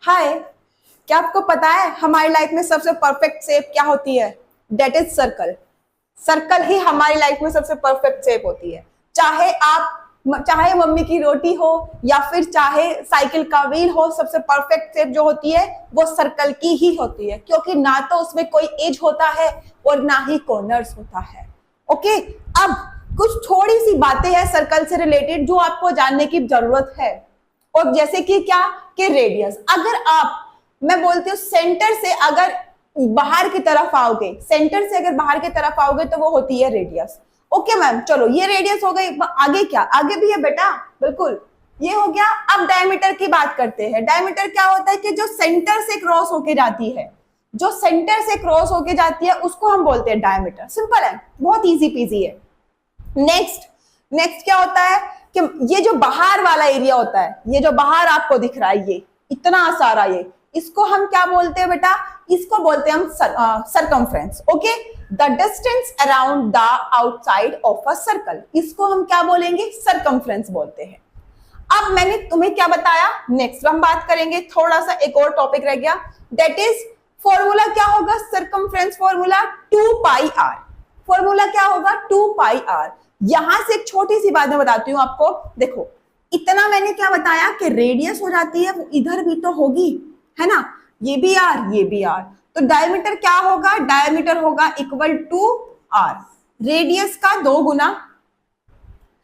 हाय, क्या आपको पता है हमारी लाइफ में सबसे परफेक्ट शेप क्या होती है? That is circle. सर्कल ही हमारी लाइफ में सबसे परफेक्ट शेप होती है। चाहे मम्मी की रोटी हो या फिर चाहे साइकिल का व्हील हो, सबसे परफेक्ट शेप जो होती है वो सर्कल की ही होती है, क्योंकि ना तो उसमें कोई एज होता है और ना ही कॉर्नर्स होता है। ओके, अब कुछ थोड़ी सी बातें हैं सर्कल से रिलेटेड जो आपको जानने की जरूरत है। और जैसे कि क्या कि रेडियस, अगर आप, मैं बोलती हूँ सेंटर से अगर बाहर की तरफ आओगे, सेंटर से अगर बाहर की तरफ आओगे तो वो होती है रेडियस। ओके मैम, चलो ये रेडियस हो गई। आगे क्या, आगे भी है बेटा, बिल्कुल ये हो गया। अब डायमीटर की बात करते हैं। डायमीटर क्या होता है कि जो सेंटर से क्रॉस होके जाती है, जो सेंटर से क्रॉस होके जाती है उसको हम बोलते हैं डायमीटर। सिंपल है, बहुत इजी पीजी है। नेक्स्ट क्या होता है कि ये जो बाहर वाला एरिया होता है, ये जो बाहर आपको दिख रहा है, ये इतना सारा, ये इसको हम क्या बोलते हैं बेटा? इसको बोलते हैं हम circumference. Okay, the distance around the outside of a circle, इसको हम क्या बोलेंगे? सरकमफ्रेंस बोलते हैं। अब मैंने तुम्हें क्या बताया, नेक्स्ट हम बात करेंगे। थोड़ा सा एक और टॉपिक रह गया, दैट इज फॉर्मूला क्या होगा? Circumference formula 2 pi R. Formula क्या होगा? 2 पाई आर। यहां से एक छोटी सी बात मैं बताती हूं आपको। देखो, इतना मैंने क्या बताया कि रेडियस हो जाती है, वो इधर भी तो होगी, है ना? ये भी आर, ये भी आर, तो डायमीटर क्या होगा? डायमीटर होगा इक्वल टू आर, रेडियस का 2 गुना,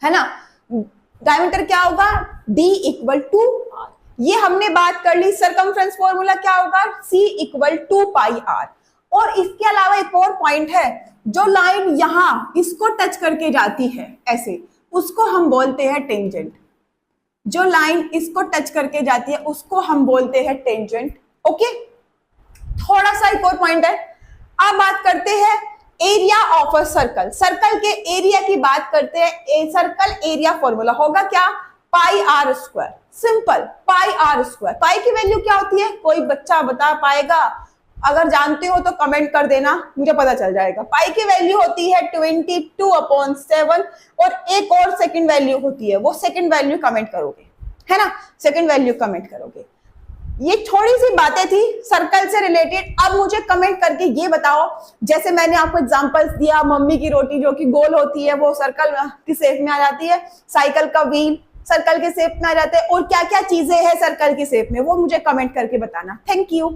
है ना? डायमीटर क्या होगा? D equal to R. ये हमने बात कर ली। सरकमफ्रेंस फॉर्मूला क्या होगा? C equal to pi R. और इसके अलावा एक और पॉइंट है, जो लाइन यहां इसको टच करके जाती है ऐसे, उसको हम बोलते हैं टेंजेंट। जो लाइन इसको टच करके जाती है उसको हम बोलते हैं टेंजेंट। ओके, थोड़ा सा एक और पॉइंट है। अब बात करते हैं area of a circle. Circle के एरिया की बात करते हैं। सर्कल एरिया फॉर्मूला होगा क्या? Pi r square. Simple, pi r square. Pi की वैल्यू क्या होती है? कोई बच्चा बता पाएगा? अगर जानते हो तो कमेंट कर देना, मुझे पता चल जाएगा। पाई की वैल्यू होती है 22/7 और एक और सेकंड वैल्यू होती है, वो सेकंड वैल्यू कमेंट करोगे, है ना? सेकंड वैल्यू कमेंट करोगे। ये थोड़ी सी बातें थी सर्कल से रिलेटेड। अब मुझे कमेंट करके ये बताओ, जैसे मैंने आपको एग्जांपल्स दिया, मम्मी की रोटी जो कि गोल होती है वो सर्कल की शेप में आ जाती है, साइकिल का व्हील सर्कल के शेप में आ जाता है, और क्या क्या चीजें हैं सर्कल की शेप में, वो मुझे कमेंट करके बताना। Thank you.